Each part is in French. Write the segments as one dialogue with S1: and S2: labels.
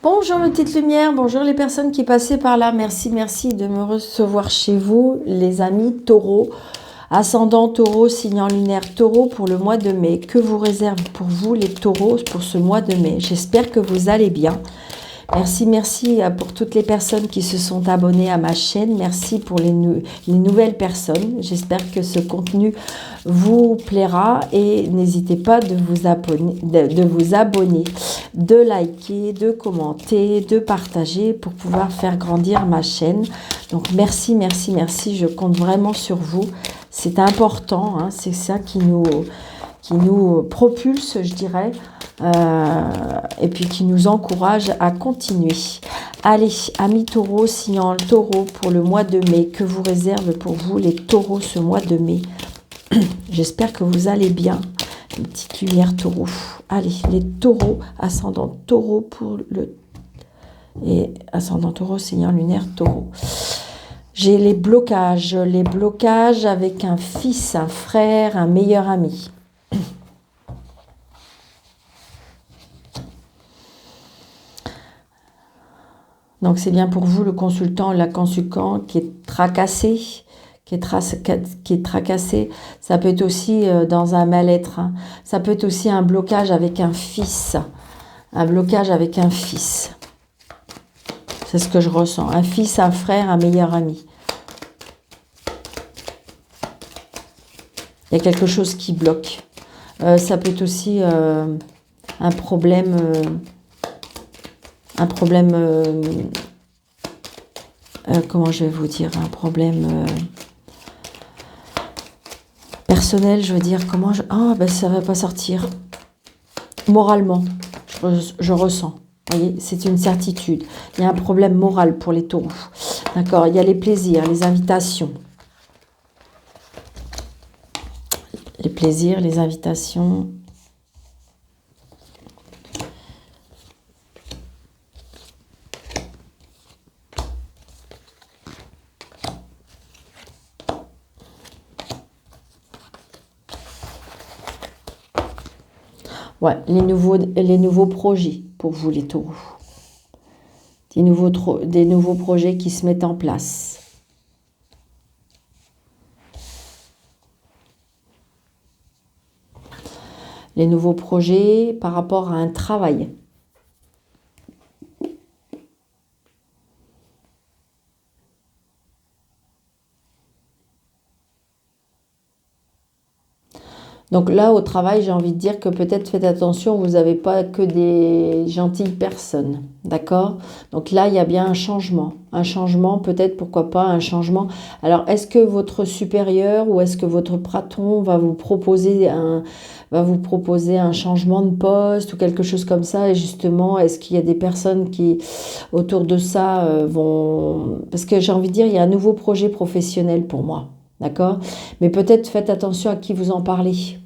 S1: Bonjour mes petites lumières, bonjour les personnes qui passaient par là. Merci de me recevoir chez vous, les amis taureaux, ascendant taureau, signe lunaire taureau pour le mois de mai. Que vous réserve pour vous les taureaux pour ce mois de mai? J'espère que vous allez bien. Merci pour toutes les personnes qui se sont abonnées à ma chaîne. Merci pour les nouvelles personnes. J'espère que ce contenu vous plaira et n'hésitez pas de vous abonner, de liker, de commenter, de partager pour pouvoir faire grandir ma chaîne. Donc merci. Je compte vraiment sur vous. C'est important, hein, c'est ça qui nous propulse, je dirais. Et puis qui nous encourage à continuer. Allez, amis taureaux, signant taureau pour le mois de mai, que vous réserve pour vous les taureaux ce mois de mai? J'espère que vous allez bien, une petite lumière taureau. Allez, les taureaux, ascendant taureau pour le... Et ascendant taureau, signant lunaire taureau. J'ai les blocages avec un fils, un frère, un meilleur ami. Donc, c'est bien pour vous, le consultant, la consultante qui est tracassé, qui est tracassé. Ça peut être aussi dans un mal-être. Hein. Ça peut être aussi un blocage avec un fils. Un blocage avec un fils. C'est ce que je ressens. Un fils, un frère, un meilleur ami. Il y a quelque chose qui bloque. Ça peut être aussi un problème... comment je vais vous dire, un problème personnel, je veux dire, comment je... Ah, ben ça va pas sortir. Moralement, je ressens. Vous voyez, c'est une certitude. Il y a un problème moral pour les taureaux. D'accord, il y a les plaisirs, les invitations. Les plaisirs, les invitations... Ouais, les nouveaux projets pour vous les taureaux. Des nouveaux projets qui se mettent en place. Les nouveaux projets par rapport à un travail. Donc là, au travail, j'ai envie de dire que peut-être faites attention, vous n'avez pas que des gentilles personnes, d'accord? Donc là, il y a bien un changement, peut-être, pourquoi pas, un changement. Alors, est-ce que votre supérieur ou est-ce que votre patron va vous proposer un changement de poste ou quelque chose comme ça? Et justement, est-ce qu'il y a des personnes qui, autour de ça, vont... Parce que j'ai envie de dire, il y a un nouveau projet professionnel pour moi. D'accord? Mais peut-être faites attention à qui vous en parlez.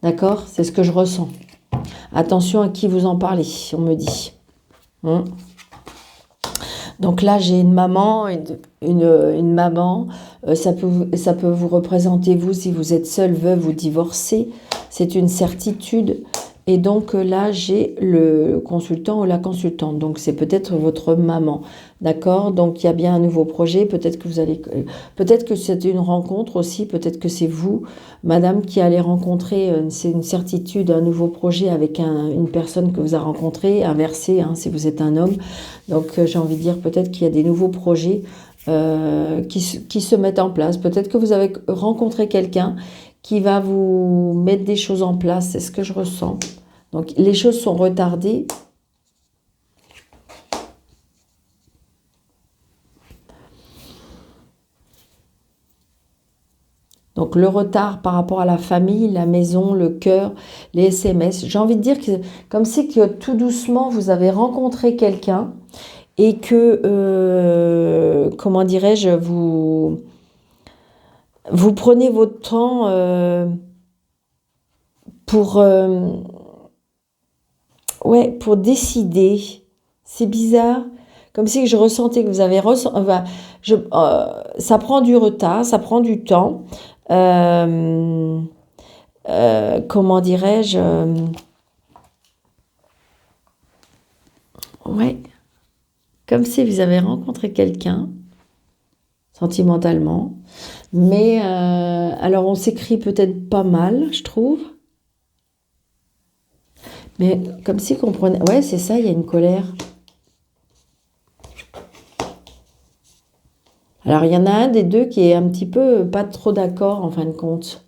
S1: D'accord? C'est ce que je ressens. Attention à qui vous en parlez, on me dit. Donc là, j'ai une maman, une maman. Ça peut vous représenter, vous, si vous êtes seul, veuve ou divorcé. C'est une certitude. Et donc là, j'ai le consultant ou la consultante. Donc c'est peut-être votre maman. D'accord? Donc il y a bien un nouveau projet. Peut-être que c'est une rencontre aussi. Peut-être que c'est vous, madame, qui allez rencontrer, c'est une certitude, un nouveau projet avec une personne que vous avez rencontrée, inversé, hein, si vous êtes un homme. Donc j'ai envie de dire peut-être qu'il y a des nouveaux projets qui se mettent en place. Peut-être que vous avez rencontré quelqu'un qui va vous mettre des choses en place, c'est ce que je ressens. Donc, les choses sont retardées. Donc, le retard par rapport à la famille, la maison, le cœur, les SMS. J'ai envie de dire que comme si que tout doucement, vous avez rencontré quelqu'un et que, comment dirais-je, vous prenez votre temps pour décider. C'est bizarre. Comme si je ressentais que vous avez ça prend du retard, ça prend du temps. Comment dirais-je Ouais, comme si vous avez rencontré quelqu'un, sentimentalement, mais alors on s'écrit peut-être pas mal, je trouve, mais comme si qu'on prenait... Ouais, c'est ça, il y a une colère. Alors, il y en a un des deux qui est un petit peu pas trop d'accord, en fin de compte.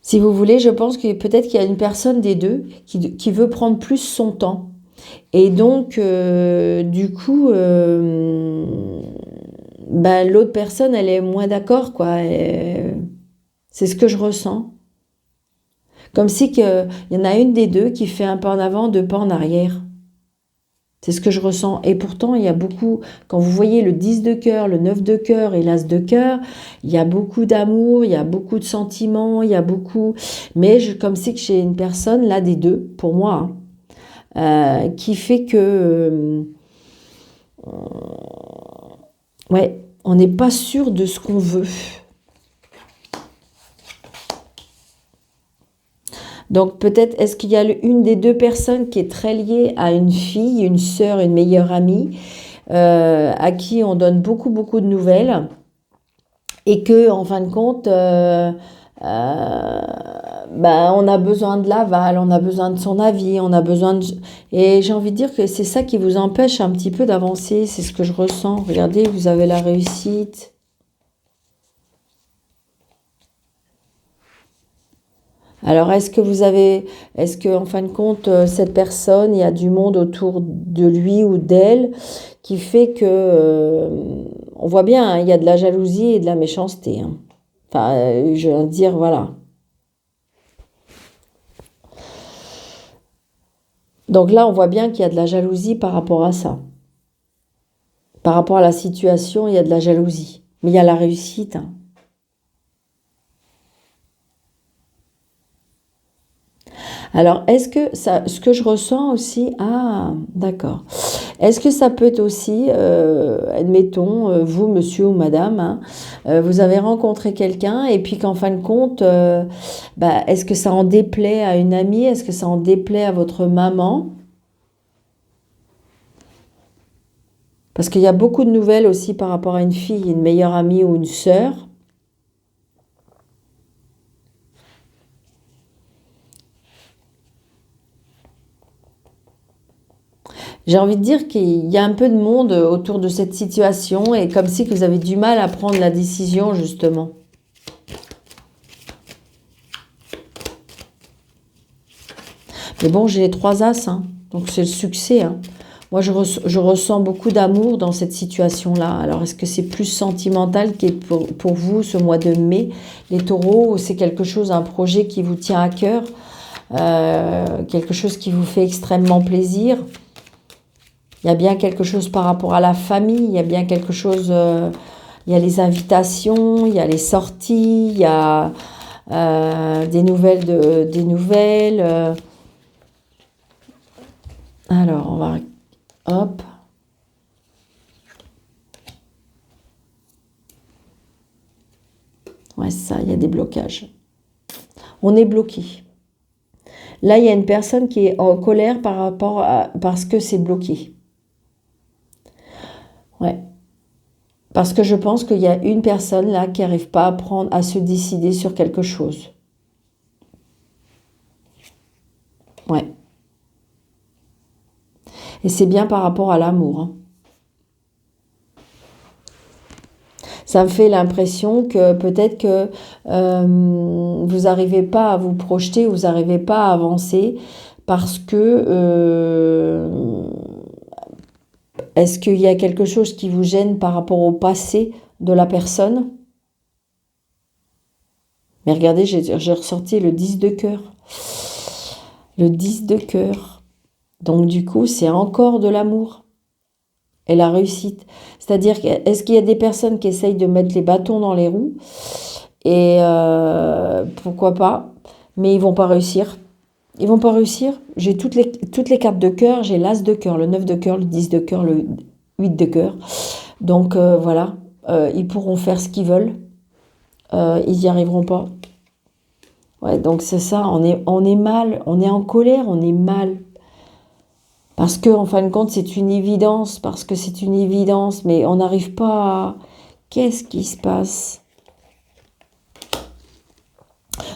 S1: Si vous voulez, je pense que peut-être qu'il y a une personne des deux qui veut prendre plus son temps. Et donc, du coup, ben, l'autre personne, elle est moins d'accord, quoi. C'est ce que je ressens. Comme si il y en a une des deux qui fait un pas en avant, deux pas en arrière. C'est ce que je ressens. Et pourtant, il y a beaucoup, quand vous voyez le 10 de cœur, le 9 de cœur et l'as de cœur, il y a beaucoup d'amour, il y a beaucoup de sentiments, il y a beaucoup... Mais comme si que j'ai une personne, là, des deux, pour moi, hein, qui fait que... ouais, on n'est pas sûr de ce qu'on veut. Donc peut-être, est-ce qu'il y a une des deux personnes qui est très liée à une fille, une sœur, une meilleure amie, à qui on donne beaucoup, beaucoup de nouvelles, et que, en fin de compte, ben, on a besoin de l'aval, on a besoin de son avis, on a besoin de... Et j'ai envie de dire que c'est ça qui vous empêche un petit peu d'avancer, c'est ce que je ressens. Regardez, vous avez la réussite. Alors, est-ce que, en fin de compte, cette personne, il y a du monde autour de lui ou d'elle qui fait que, on voit bien, hein, il y a de la jalousie et de la méchanceté, hein. Enfin, je veux dire, voilà. Donc là, on voit bien qu'il y a de la jalousie par rapport à ça. Par rapport à la situation, il y a de la jalousie. Mais il y a la réussite, hein. Alors, est-ce que ça, ce que je ressens aussi, ah, d'accord. Est-ce que ça peut être aussi, admettons, vous, monsieur ou madame, hein, vous avez rencontré quelqu'un et puis qu'en fin de compte, bah, est-ce que ça en déplaît à une amie? Est-ce que ça en déplaît à votre maman? Parce qu'il y a beaucoup de nouvelles aussi par rapport à une fille, une meilleure amie ou une sœur. J'ai envie de dire qu'il y a un peu de monde autour de cette situation et comme si que vous avez du mal à prendre la décision, justement. Mais bon, j'ai les 3 as, hein, donc c'est le succès, hein. Moi, je ressens beaucoup d'amour dans cette situation-là. Alors, est-ce que c'est plus sentimental qui est pour vous ce mois de mai, les taureaux, ou c'est quelque chose, un projet qui vous tient à cœur, quelque chose qui vous fait extrêmement plaisir? Il y a bien quelque chose par rapport à la famille, il y a bien quelque chose, il y a les invitations, il y a les sorties, il y a des nouvelles, des nouvelles. Alors, on va... Hop. Ouais, ça, il y a des blocages. On est bloqué. Là, il y a une personne qui est en colère par rapport à... parce que c'est bloqué. Ouais. Parce que je pense qu'il y a une personne là qui n'arrive pas à se décider sur quelque chose. Ouais. Et c'est bien par rapport à l'amour, hein. Ça me fait l'impression que peut-être que vous n'arrivez pas à vous projeter, vous n'arrivez pas à avancer parce que est-ce qu'il y a quelque chose qui vous gêne par rapport au passé de la personne? Mais regardez, j'ai ressorti le 10 de cœur. Le 10 de cœur. Donc du coup, c'est encore de l'amour et la réussite. C'est-à-dire, est-ce qu'il y a des personnes qui essayent de mettre les bâtons dans les roues? Et pourquoi pas? Mais ils vont pas réussir. Ils vont pas réussir. J'ai toutes les cartes de cœur. J'ai l'as de cœur, le 9 de cœur, le 10 de cœur, le 8 de cœur. Donc voilà, ils pourront faire ce qu'ils veulent. Ils n'y arriveront pas. Ouais, donc c'est ça, on est mal, on est en colère, on est mal. Parce que, en fin de compte, c'est une évidence, parce que c'est une évidence, mais on n'arrive pas à... Qu'est-ce qui se passe?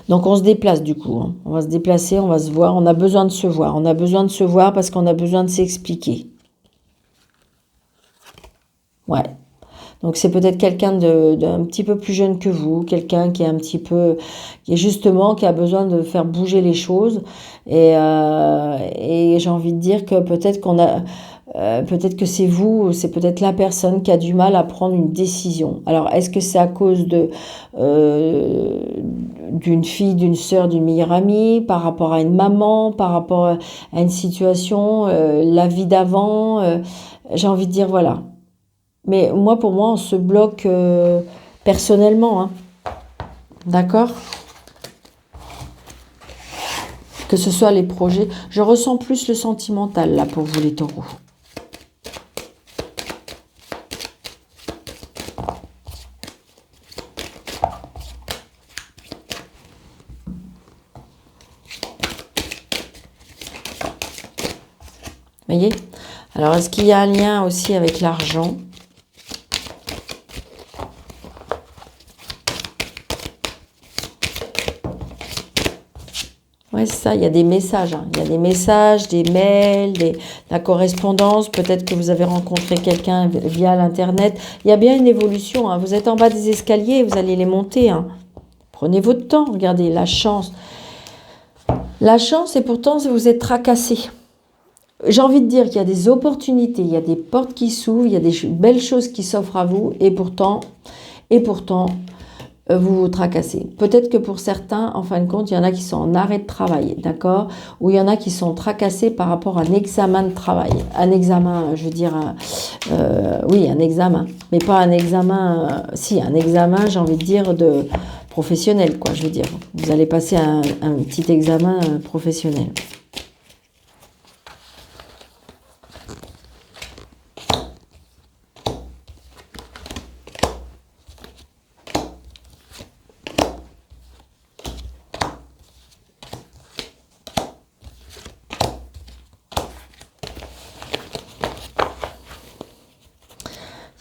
S1: Donc, on se déplace du coup. Hein. On va se déplacer, on va se voir. On a besoin de se voir. On a besoin de se voir parce qu'on a besoin de s'expliquer. Ouais. Donc, c'est peut-être quelqu'un d'un petit peu plus jeune que vous. Quelqu'un qui est un petit peu... Qui est justement... Qui a besoin de faire bouger les choses. Et j'ai envie de dire que peut-être qu'on a... peut-être que c'est vous, c'est peut-être la personne qui a du mal à prendre une décision. Alors, est-ce que c'est à cause d'une fille, d'une sœur, d'une meilleure amie, par rapport à une maman, par rapport à une situation, la vie d'avant j'ai envie de dire, voilà. Mais moi, pour moi, on se bloque personnellement. Hein. D'accord ? Que ce soit les projets. Je ressens plus le sentimental, là, pour vous, les taureaux. Voyez ? Alors, est-ce qu'il y a un lien aussi avec l'argent ? Ouais, c'est ça, il y a des messages. Hein. Il y a des messages, des mails, la correspondance. Peut-être que vous avez rencontré quelqu'un via l'Internet. Il y a bien une évolution. Hein. Vous êtes en bas des escaliers, vous allez les monter. Hein. Prenez votre temps. Regardez, la chance. La chance, et pourtant, vous êtes tracassé. J'ai envie de dire qu'il y a des opportunités, il y a des portes qui s'ouvrent, il y a des belles choses qui s'offrent à vous, et pourtant, vous vous tracassez. Peut-être que pour certains, en fin de compte, il y en a qui sont en arrêt de travail, d'accord ? Ou il y en a qui sont tracassés par rapport à un examen de travail. Un examen, je veux dire, oui, un examen. Mais pas un examen, si, un examen, j'ai envie de dire, de professionnel, quoi, je veux dire. Vous allez passer un petit examen professionnel.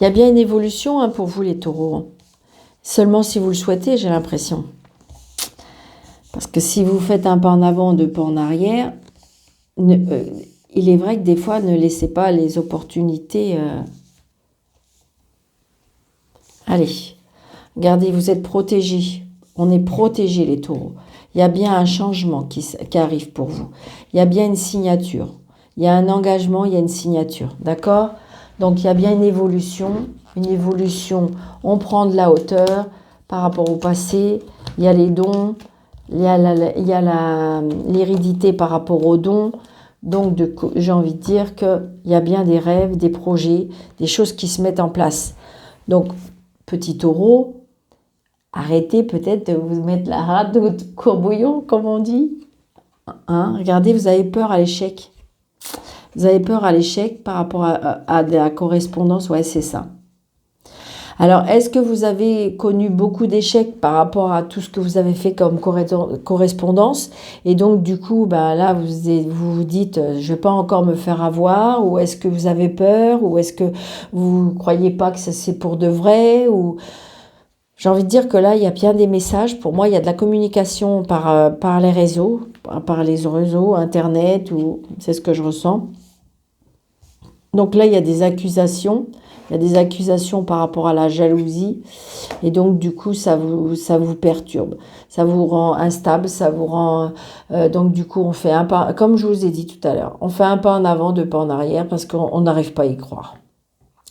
S1: Il y a bien une évolution hein, pour vous les taureaux. Seulement si vous le souhaitez, j'ai l'impression. Parce que si vous faites un pas en avant, deux pas en arrière, il est vrai que des fois, ne laissez pas les opportunités... Allez, regardez, vous êtes protégés. On est protégés les taureaux. Il y a bien un changement qui arrive pour vous. Il y a bien une signature. Il y a un engagement, il y a une signature. D'accord ? Donc, il y a bien une évolution. Une évolution, on prend de la hauteur par rapport au passé. Il y a les dons, il y a l'hérédité par rapport aux dons. Donc, j'ai envie de dire qu'il y a bien des rêves, des projets, des choses qui se mettent en place. Donc, petit taureau, arrêtez peut-être de vous mettre la rate de courbouillon, comme on dit. Hein, regardez, vous avez peur à l'échec. Vous avez peur à l'échec par rapport à de la correspondance. Ouais, c'est ça. Alors, est-ce que vous avez connu beaucoup d'échecs par rapport à tout ce que vous avez fait comme correspondance? Et donc, du coup, bah, là, vous dites, je ne vais pas encore me faire avoir. Ou est-ce que vous avez peur? Ou est-ce que vous ne croyez pas que c'est pour de vrai? Ou... J'ai envie de dire que là, il y a bien des messages. Pour moi, il y a de la communication par les réseaux, Internet, ou c'est ce que je ressens. Donc là, il y a des accusations. Il y a des accusations par rapport à la jalousie. Et donc, du coup, ça vous perturbe. Ça vous rend instable, ça vous rend... donc, du coup, on fait un pas... Comme je vous ai dit tout à l'heure, on fait un pas en avant, deux pas en arrière parce qu'on n'arrive pas à y croire.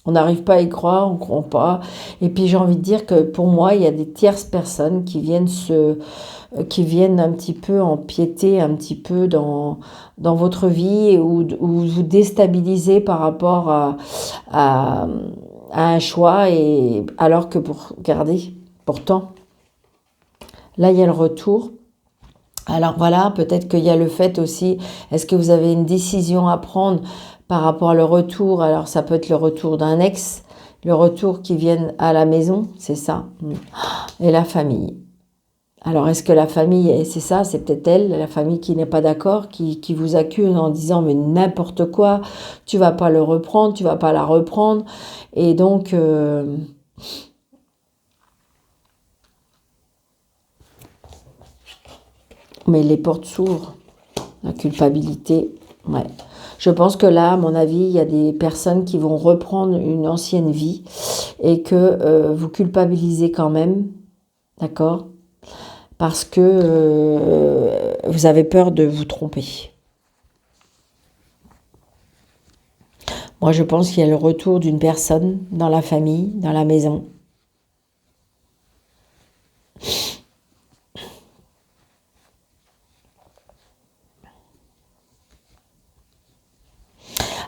S1: On n'arrive pas à y croire, on ne croit pas. Et puis j'ai envie de dire que pour moi, il y a des tierces personnes qui viennent un petit peu empiéter un petit peu dans votre vie ou vous déstabiliser par rapport à un choix. Et alors que regardez, pourtant, là, il y a le retour. Alors voilà, peut-être qu'il y a le fait aussi, est-ce que vous avez une décision à prendre par rapport au retour? Alors ça peut être le retour d'un ex, le retour qui vienne à la maison, c'est ça. Et la famille. Alors, est-ce que la famille, c'est ça, c'est peut-être elle, la famille qui n'est pas d'accord, qui vous accuse en disant, mais n'importe quoi, tu vas pas le reprendre, tu vas pas la reprendre. Et donc, mais les portes s'ouvrent, la culpabilité, ouais. Je pense que là, à mon avis, il y a des personnes qui vont reprendre une ancienne vie et que vous culpabilisez quand même, d'accord? Parce que vous avez peur de vous tromper. Moi, je pense qu'il y a le retour d'une personne dans la famille, dans la maison.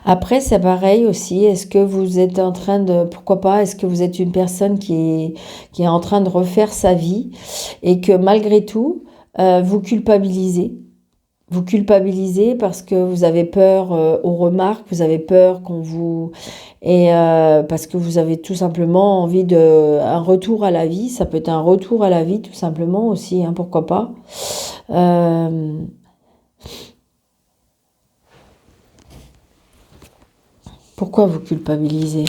S1: Après, c'est pareil aussi. Est-ce que vous êtes en train de... Pourquoi pas, est-ce que vous êtes une personne qui est en train de refaire sa vie et que malgré tout, vous culpabilisez? Vous culpabilisez parce que vous avez peur aux remarques, vous avez peur qu'on vous... Et parce que vous avez tout simplement envie de... Un retour à la vie, ça peut être un retour à la vie tout simplement aussi, hein, pourquoi pas. Pourquoi vous culpabilisez?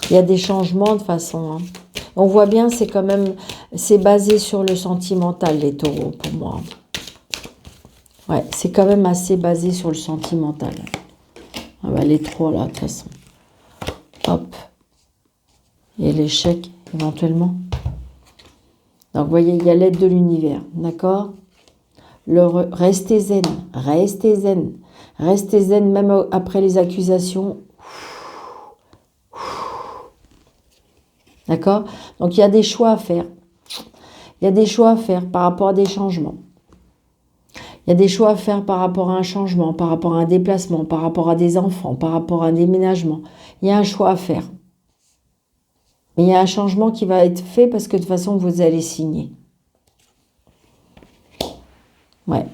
S1: Il y a des changements de façon. Hein. On voit bien, c'est quand même, c'est basé sur le sentimental, les taureaux, pour moi. Ouais, c'est quand même assez basé sur le sentimental. Ah bah, les trois, là, de toute façon. Hop. Et l'échec, éventuellement. Donc, vous voyez, il y a l'aide de l'univers, d'accord? Restez zen, restez zen. Restez zen, même après les accusations. D'accord? Donc, il y a des choix à faire. Il y a des choix à faire par rapport à des changements. Il y a des choix à faire par rapport à un changement, par rapport à un déplacement, par rapport à des enfants, par rapport à un déménagement. Il y a un choix à faire. Mais il y a un changement qui va être fait parce que de toute façon, vous allez signer. Ouais.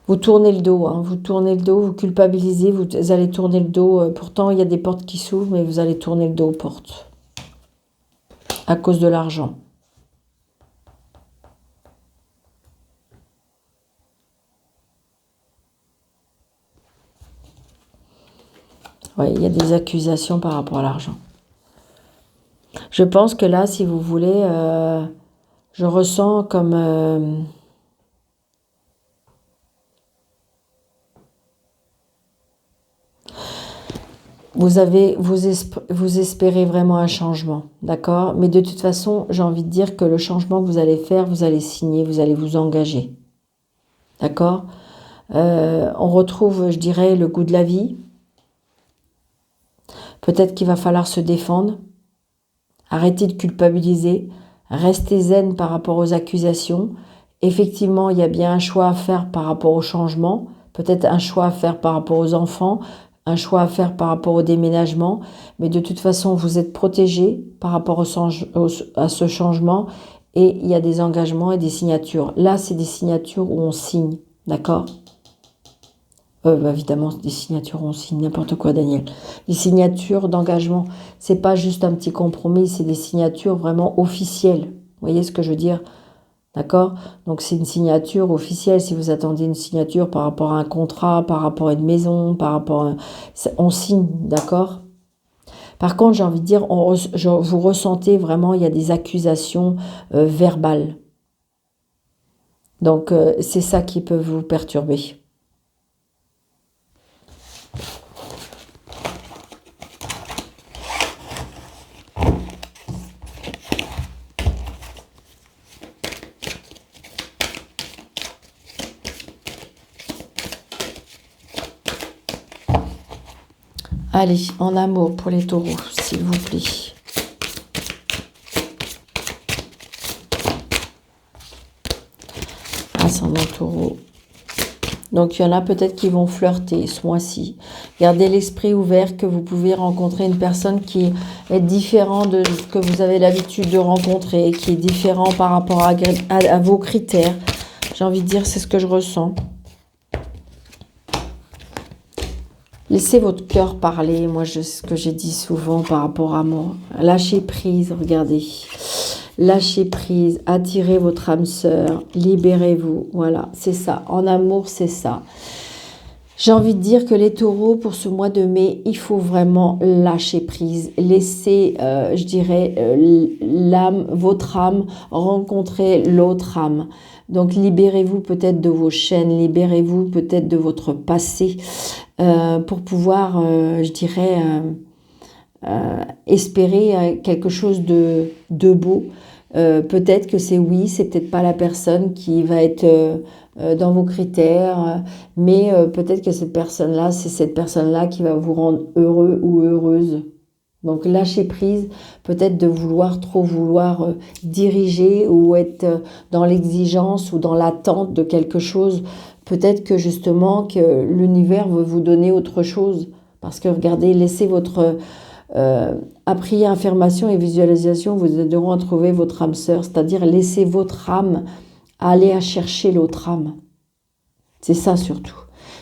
S1: Vous tournez le dos, hein. Vous tournez le dos, vous culpabilisez, vous allez tourner le dos. Pourtant, il y a des portes qui s'ouvrent, mais vous allez tourner le dos aux portes. À cause de l'argent. Oui, il y a des accusations par rapport à l'argent. Je pense que là, si vous voulez, je ressens comme... vous espérez vraiment un changement, d'accord? Mais de toute façon, j'ai envie de dire que le changement que vous allez faire, vous allez signer, vous allez vous engager. D'accord? On retrouve, je dirais, le goût de la vie. Peut-être qu'il va falloir se défendre. Arrêtez de culpabiliser. Restez zen par rapport aux accusations. Effectivement, il y a bien un choix à faire par rapport au changement. Peut-être un choix à faire par rapport aux enfants. Un choix à faire par rapport au déménagement. Mais de toute façon, vous êtes protégé par rapport à ce changement. Et il y a des engagements et des signatures. Là, c'est des signatures où on signe. D'accord ? Bah évidemment, des signatures, on signe n'importe quoi, Daniel. Les signatures d'engagement, c'est pas juste un petit compromis, c'est des signatures vraiment officielles. Vous voyez ce que je veux dire? D'accord? Donc c'est une signature officielle. Si vous attendez une signature par rapport à un contrat, par rapport à une maison, par rapport à... On signe, d'accord? Par contre, j'ai envie de dire, vous ressentez vraiment, il y a des accusations verbales. Donc c'est ça qui peut vous perturber. Allez, en amour pour les taureaux, s'il vous plaît. Ascendant taureau. Donc, il y en a peut-être qui vont flirter ce mois-ci. Gardez l'esprit ouvert que vous pouvez rencontrer une personne qui est différente de ce que vous avez l'habitude de rencontrer, qui est différent par rapport à vos critères. J'ai envie de dire, c'est ce que je ressens. Laissez votre cœur parler. Moi, ce que j'ai dit souvent par rapport à moi. Lâchez prise, regardez. Lâchez prise, attirez votre âme sœur, libérez-vous. Voilà, c'est ça. En amour, c'est ça. J'ai envie de dire que les taureaux, pour ce mois de mai, il faut vraiment lâcher prise. Laisser, je dirais, votre âme rencontrer l'autre âme. Donc, libérez-vous peut-être de vos chaînes, libérez-vous peut-être de votre passé pour pouvoir, je dirais, espérer quelque chose de beau. Peut-être que c'est peut-être pas la personne qui va être dans vos critères, mais peut-être que cette personne-là, c'est cette personne-là qui va vous rendre heureux ou heureuse. Donc lâcher prise, peut-être de trop vouloir diriger ou être dans l'exigence ou dans l'attente de quelque chose. Peut-être que justement que l'univers veut vous donner autre chose. Parce que regardez, laissez votre... à prière, affirmation et visualisation, vous aideront à trouver votre âme sœur, c'est-à-dire laissez votre âme aller à chercher l'autre âme. C'est ça surtout.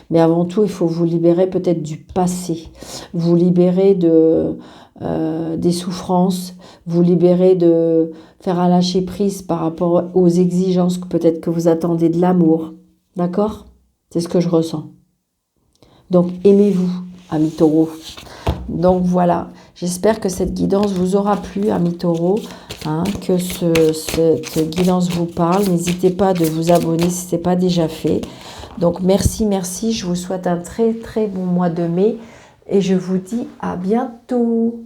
S1: Mais avant tout, il faut vous libérer peut-être du passé, vous libérer des souffrances, vous libérer de faire un lâcher prise par rapport aux exigences que peut-être que vous attendez de l'amour. D'accord? C'est ce que je ressens. Donc aimez-vous, amis taureaux. Donc voilà, j'espère que cette guidance vous aura plu, amis taureaux, que cette guidance vous parle. N'hésitez pas de vous abonner si ce n'est pas déjà fait. Donc merci, je vous souhaite un très très bon mois de mai et je vous dis à bientôt.